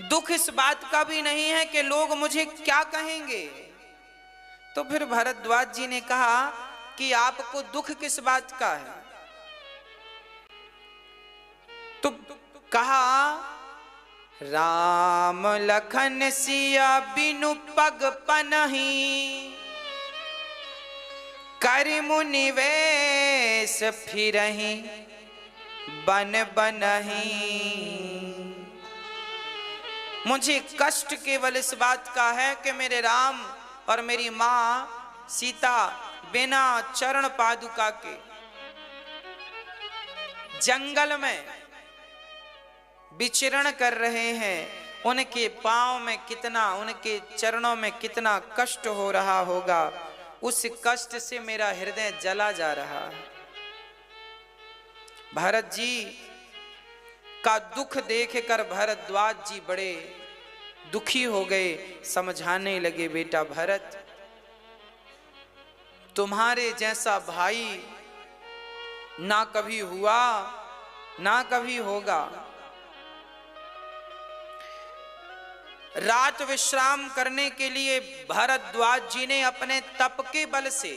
दुख इस बात का भी नहीं है कि लोग मुझे क्या कहेंगे। तो फिर भरद्वाज जी ने कहा कि आपको दुख किस बात का है? तो कहा राम लखन सिया बिनु पग पनहि, कर मुनि वेश फिरहि बन बनहि। मुझे कष्ट केवल इस बात का है कि मेरे राम और मेरी मां सीता बिना चरण पादुका के जंगल में विचरण कर रहे हैं। उनके पांव में कितना, उनके चरणों में कितना कष्ट हो रहा होगा, उस कष्ट से मेरा हृदय जला जा रहा है। भरत जी का दुख देखकर भरद्वाज जी बड़े दुखी हो गए, समझाने लगे, बेटा भरत, तुम्हारे जैसा भाई ना कभी हुआ ना कभी होगा। रात विश्राम करने के लिए भरद्वाज जी ने अपने तप के बल से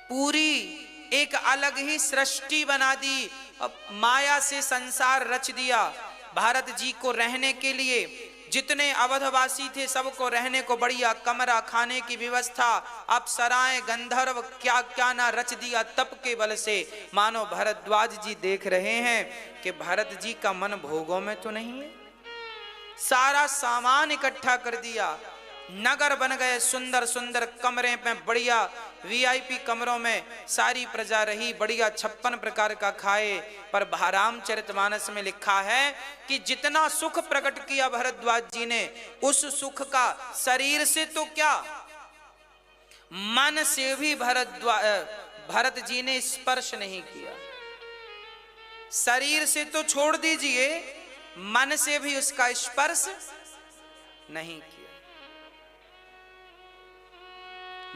पूरी एक अलग ही सृष्टि बना दी, माया से संसार रच दिया। भारत जी को रहने के लिए जितने अवधवासी थे सबको रहने को बढ़िया कमरा, खाने की व्यवस्था, अप्सराएं, गंधर्व, क्या क्या ना रच दिया तप के बल से। मानो भरद्वाज जी देख रहे हैं कि भरत जी का मन भोगों में तो नहीं है। सारा सामान इकट्ठा कर दिया, नगर बन गए, सुंदर सुंदर कमरे में, बढ़िया वीआईपी कमरों में सारी प्रजा रही, बढ़िया 56 प्रकार का खाए। पर रामचरितमानस में लिखा है कि जितना सुख प्रकट किया भरद्वाज जी ने, उस सुख का शरीर से तो क्या, मन से भी भरत जी ने स्पर्श नहीं किया। शरीर से तो छोड़ दीजिए, मन से भी उसका स्पर्श नहीं किया।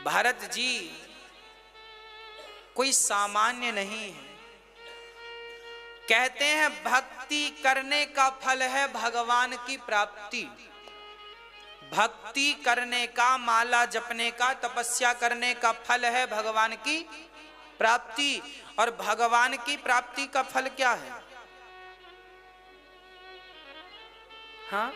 भरत जी कोई सामान्य नहीं है। कहते हैं भक्ति करने का फल है भगवान की प्राप्ति। भक्ति करने का, माला जपने का, तपस्या करने का फल है भगवान की प्राप्ति। और भगवान की प्राप्ति का फल क्या है? हाँ,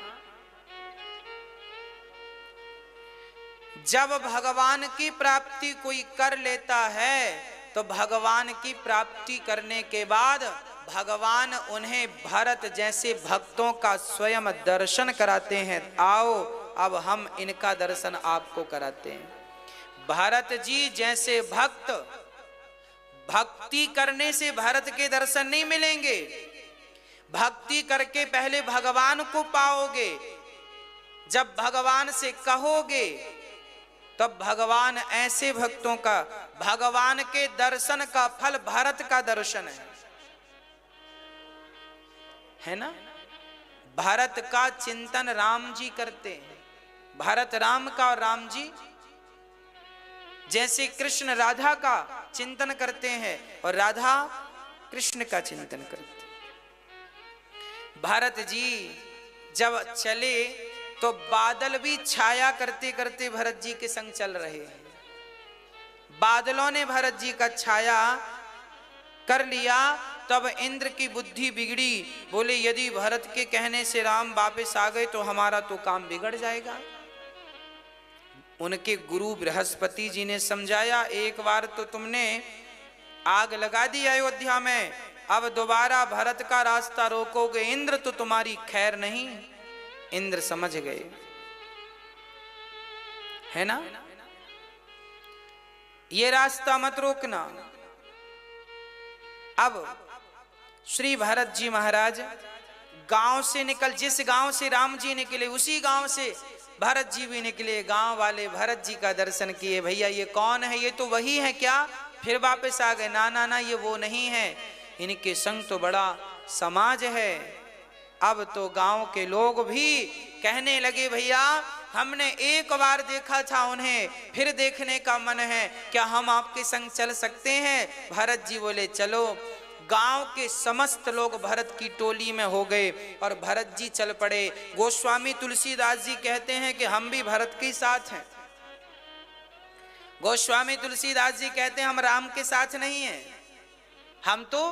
जब भगवान की प्राप्ति कोई कर लेता है तो भगवान की प्राप्ति करने के बाद भगवान उन्हें भरत जैसे भक्तों का स्वयं दर्शन कराते हैं। आओ अब हम इनका दर्शन आपको कराते हैं। भरत जी जैसे भक्त, भक्ति करने से भरत के दर्शन नहीं मिलेंगे। भक्ति करके पहले भगवान को पाओगे, जब भगवान से कहोगे तब भगवान ऐसे भक्तों का, भगवान के दर्शन का फल भरत का दर्शन है ना। भरत का चिंतन राम जी करते हैं, भरत राम का और राम जी जैसे कृष्ण राधा का चिंतन करते हैं और राधा कृष्ण का चिंतन करते हैं। भरत जी जब चले तो बादल भी छाया करते करते भरत जी के संग चल रहे हैं। बादलों ने भरत जी का छाया कर लिया। तब इंद्र की बुद्धि बिगड़ी, बोले यदि भरत के कहने से राम वापस आ गए तो हमारा तो काम बिगड़ जाएगा। उनके गुरु बृहस्पति जी ने समझाया, एक बार तो तुमने आग लगा दी अयोध्या में, अब दोबारा भरत का रास्ता रोकोगे इंद्र तो तुम्हारी खैर नहीं। इंद्र समझ गए, है ना, ये रास्ता मत रोकना। अब श्री भरत जी महाराज गांव से जिस गांव से राम जी निकले उसी गांव से भरत जी भी निकले। गांव वाले भरत जी का दर्शन किए, भैया ये कौन है, ये तो वही है क्या? फिर वापस आ गए, ना ना ना ये वो नहीं है, इनके संग तो बड़ा समाज है। अब तो गांव के लोग भी कहने लगे, भैया हमने एक बार देखा था उन्हें, फिर देखने का मन है, क्या हम आपके संग चल सकते हैं? भरत जी बोले चलो। गांव के समस्त लोग भरत की टोली में हो गए और भरत जी चल पड़े। गोस्वामी तुलसीदास जी कहते हैं कि हम भी भरत के साथ हैं। गोस्वामी तुलसीदास जी कहते हैं हम राम के साथ नहीं हैं, हम तो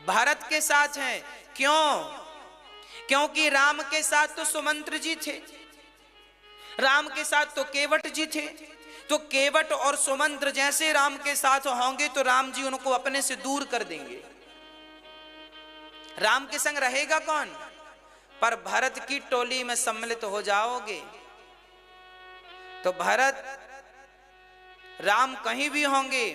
भरत के साथ हैं। क्यों? क्योंकि राम के साथ तो सुमंत्र जी थे, राम के साथ तो केवट जी थे, तो केवट और सुमंत्र जैसे राम के साथ होंगे तो राम जी उनको अपने से दूर कर देंगे। राम के संग रहेगा कौन? पर भरत की टोली में सम्मिलित हो जाओगे तो भरत राम कहीं भी होंगे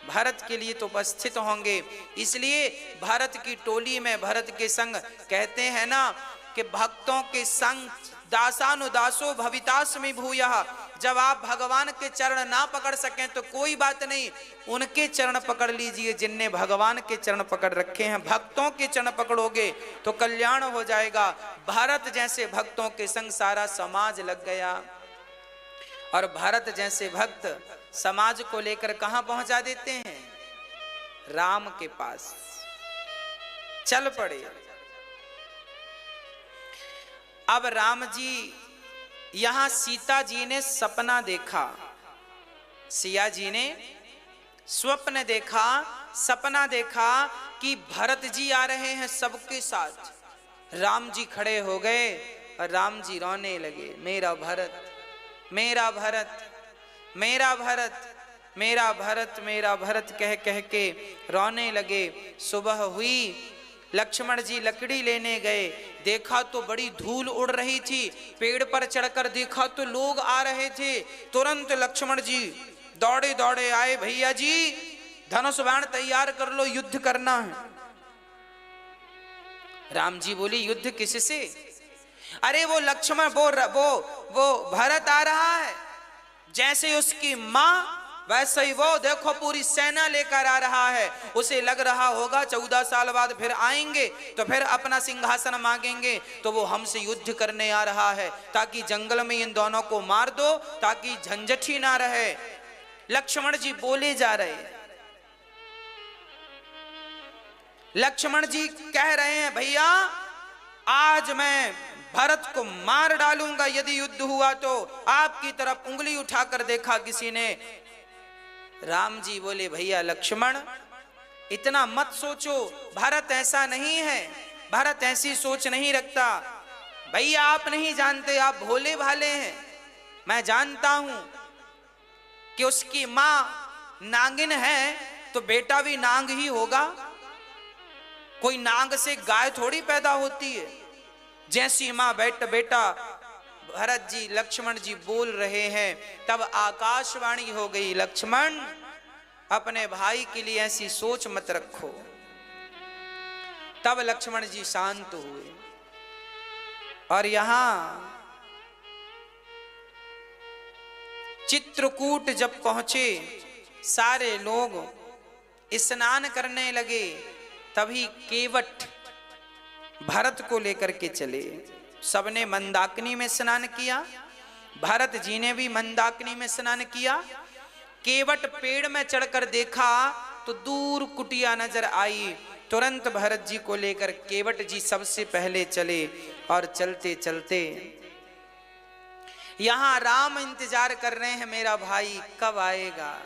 भरत के लिए तो उपस्थित होंगे। इसलिए भरत की टोली में भरत के संग कहते हैं ना कि भक्तों के संग दासानुदासो भवितास्मि भूयः। जब आप भगवान के चरण ना पकड़ सकें तो कोई बात नहीं, उनके चरण पकड़ लीजिए जिनने भगवान के चरण पकड़ रखे हैं। भक्तों के चरण पकड़ोगे तो कल्याण हो जाएगा। भरत जैसे भक्तों के संग सारा समाज लग गया और भरत जैसे भक्त समाज को लेकर कहां पहुंचा देते हैं? राम के पास चल पड़े। अब राम जी यहां सीता जी ने सपना देखा, सिया जी ने स्वप्न देखा, सपना देखा कि भरत जी आ रहे हैं सबके साथ। राम जी खड़े हो गए और राम जी रोने लगे, मेरा भरत, मेरा भरत, मेरा भरत, मेरा भरत, मेरा भरत कह कह के रोने लगे। सुबह हुई, लक्ष्मण जी लकड़ी लेने गए, देखा तो बड़ी धूल उड़ रही थी। पेड़ पर चढ़कर देखा तो लोग आ रहे थे। तुरंत लक्ष्मण जी दौड़े दौड़े आए, भैया जी धनुष बाण तैयार कर लो, युद्ध करना है। राम जी बोले युद्ध किससे? अरे वो लक्ष्मण वो भरत आ रहा है, जैसे उसकी मां वैसे ही वो देखो पूरी सेना लेकर आ रहा है। उसे लग रहा होगा 14 साल बाद फिर आएंगे तो फिर अपना सिंहासन मांगेंगे, तो वो हमसे युद्ध करने आ रहा है ताकि जंगल में इन दोनों को मार दो ताकि झंझट ही ना रहे। लक्ष्मण जी बोले जा रहे, लक्ष्मण जी कह रहे हैं भैया आज मैं भरत को मार डालूंगा, यदि युद्ध हुआ तो। आपकी तरफ उंगली उठाकर देखा किसी ने। राम जी बोले भैया लक्ष्मण इतना मत सोचो, भरत ऐसा नहीं है, भरत ऐसी सोच नहीं रखता। भैया आप नहीं जानते, आप भोले भाले हैं। मैं जानता हूं कि उसकी मां नागिन है तो बेटा भी नाग ही होगा। कोई नाग से गाय थोड़ी पैदा होती है। जैसी मां बेटा। भरत जी लक्ष्मण जी बोल रहे हैं, तब आकाशवाणी हो गई, लक्ष्मण अपने भाई के लिए ऐसी सोच मत रखो। तब लक्ष्मण जी शांत हुए और यहां चित्रकूट जब पहुंचे सारे लोग स्नान करने लगे, तभी केवट भरत को लेकर के चले। सबने मंदाकिनी में स्नान किया, भरत जी ने भी मंदाकिनी में स्नान किया केवट पेड़ में चढ़कर देखा तो दूर कुटिया नजर आई। तुरंत भरत जी को लेकर केवट जी सबसे पहले चले और चलते चलते यहां राम इंतजार कर रहे हैं, मेरा भाई कब आएगा,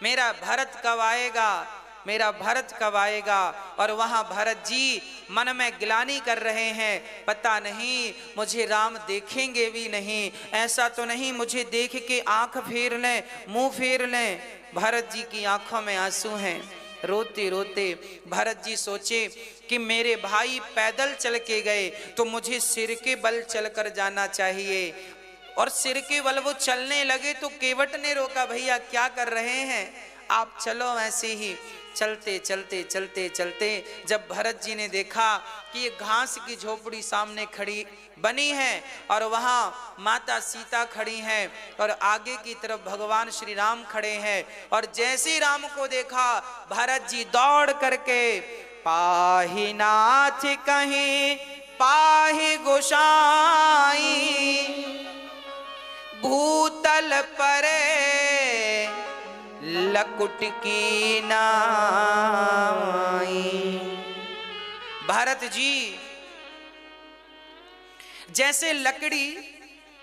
मेरा भरत कब आएगा, मेरा भरत कब आएगा। और वहां भरत जी मन में ग्लानि कर रहे हैं, पता नहीं मुझे राम देखेंगे भी नहीं, ऐसा तो नहीं मुझे देख के आंख फेर लें, मुंह फेर लें। भरत जी की आंखों में आंसू हैं। रोते रोते भरत जी सोचे कि मेरे भाई पैदल चल के गए तो मुझे सिर के बल चलकर जाना चाहिए। और सिर के बल वो चलने लगे तो केवट ने रोका, भैया क्या कर रहे हैं आप, चलो ऐसे ही। चलते चलते चलते चलते जब भरत जी ने देखा कि ये घास की झोपड़ी सामने खड़ी बनी है और वहां माता सीता खड़ी हैं और आगे की तरफ भगवान श्री राम खड़े हैं, और जैसे राम को देखा भरत जी दौड़ करके पाहि नाथ कहीं पाहि गोसाई, भूतल परे लकुट की नाई। भरत जी जैसे लकड़ी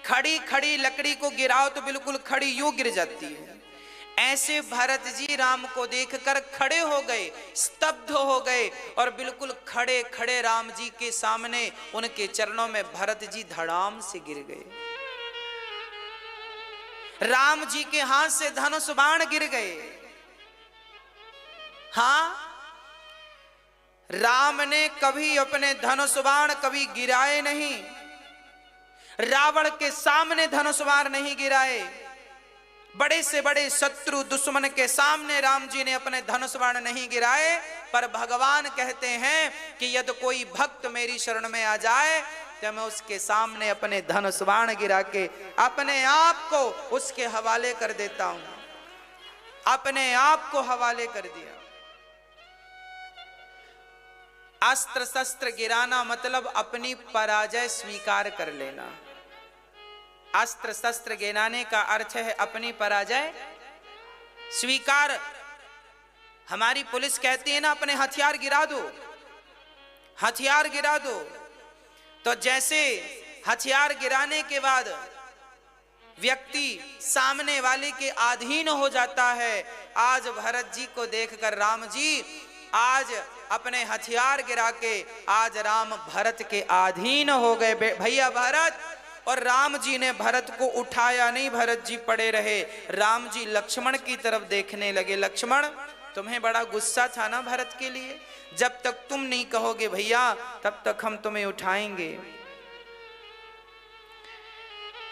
खड़ी खड़ी लकड़ी को गिराओ तो बिल्कुल खड़ी यूं गिर जाती है, ऐसे भरत जी राम को देखकर खड़े हो गए, स्तब्ध हो गए और बिल्कुल खड़े खड़े राम जी के सामने उनके चरणों में भरत जी धड़ाम से गिर गए। राम जी के हाथ से धनुष बाण गिर गए। हां, राम ने कभी अपने धनुष बाण कभी गिराए नहीं, रावण के सामने धनुष बाण नहीं गिराए, बड़े से बड़े शत्रु दुश्मन के सामने राम जी ने अपने धनुष बाण नहीं गिराए। पर भगवान कहते हैं कि यदि कोई भक्त मेरी शरण में आ जाए तो मैं उसके सामने अपने धनुष बाण गिरा के अपने आप को उसके हवाले कर देता हूं। अपने आप को हवाले कर दिया। अस्त्र शस्त्र गिराना मतलब अपनी पराजय स्वीकार कर लेना। अस्त्र शस्त्र गिराने का अर्थ है अपनी पराजय स्वीकार। हमारी पुलिस कहती है ना, अपने हथियार गिरा दो, हथियार गिरा दो। तो जैसे हथियार गिराने के बाद व्यक्ति सामने वाले के अधीन हो जाता है, आज भरत जी को देखकर राम जी आज अपने हथियार गिरा के आज राम भरत के अधीन हो गए। भैया भरत, और राम जी ने भरत को उठाया नहीं, भरत जी पड़े रहे। राम जी लक्ष्मण की तरफ देखने लगे, लक्ष्मण तुम्हें बड़ा गुस्सा था ना भरत के लिए, जब तक तुम नहीं कहोगे भैया तब तक हम तुम्हें उठाएंगे।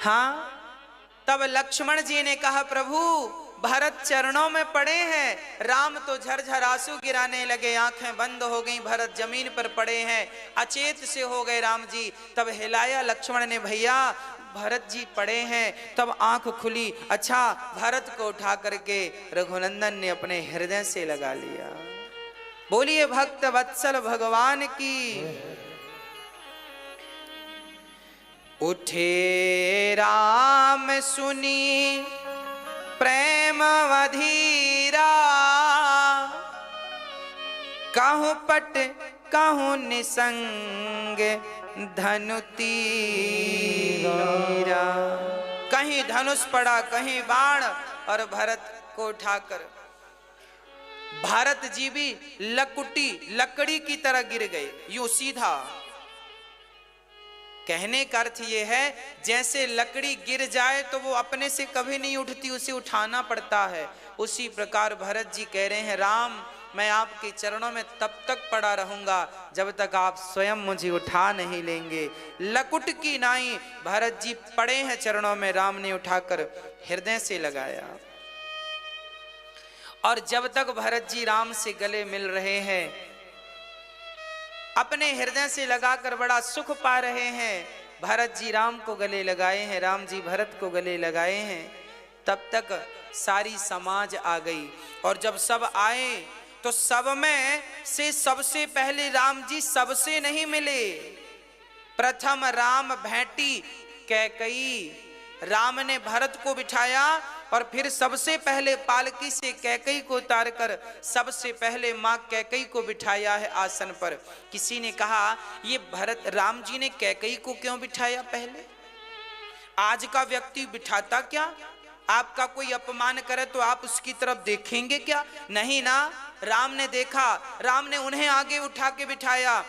हाँ, तब लक्ष्मण जी ने कहा प्रभु भरत चरणों में पड़े हैं। राम तो झरझर आंसू गिराने लगे, आंखें बंद हो गईं, भरत जमीन पर पड़े हैं, अचेत से हो गए राम जी। तब हिलाया लक्ष्मण ने, भैया भरत जी पड़े हैं। तब आंख खुली, अच्छा भरत को उठा करके रघुनंदन ने अपने हृदय से लगा लिया। बोलिए भक्त वत्सल भगवान की। उठे राम सुनी प्रेम अधीरा, कहूं पट कहूं निसंग धनु तीरा। कहीं धनुष पड़ा, कहीं बाण, और भरत को उठाकर भरत जी भी लकड़ी की तरह गिर गए, यूं सीधा। कहने का अर्थ यह है जैसे लकड़ी गिर जाए तो वो अपने से कभी नहीं उठती, उसे उठाना पड़ता है। उसी प्रकार भरत जी कह रहे हैं राम मैं आपके चरणों में तब तक पड़ा रहूंगा जब तक आप स्वयं मुझे उठा नहीं लेंगे। लकुट की नाई भरत जी पड़े हैं चरणों में, राम ने उठाकर हृदय से लगाया। और जब तक भरत जी राम से गले मिल रहे हैं, अपने हृदय से लगाकर बड़ा सुख पा रहे हैं, भरत जी राम को गले लगाए हैं, राम जी भरत को गले लगाए हैं, तब तक सारी समाज आ गई। और जब सब आए तो सब में से सबसे पहले राम जी सबसे नहीं मिले। प्रथम राम भेंटी कैकई। राम ने भरत को बिठाया और फिर सबसे पहले पालकी से कैकई को उतारकर सबसे पहले मां कैकई को बिठाया है आसन पर। किसी ने कहा ये भरत राम जी ने कैकई को क्यों बिठाया पहले? आज का व्यक्ति बिठाता क्या? आपका कोई अपमान करे तो आप उसकी तरफ देखेंगे क्या? नहीं ना, राम ने देखा, राम ने उन्हें आगे उठा के बिठाया।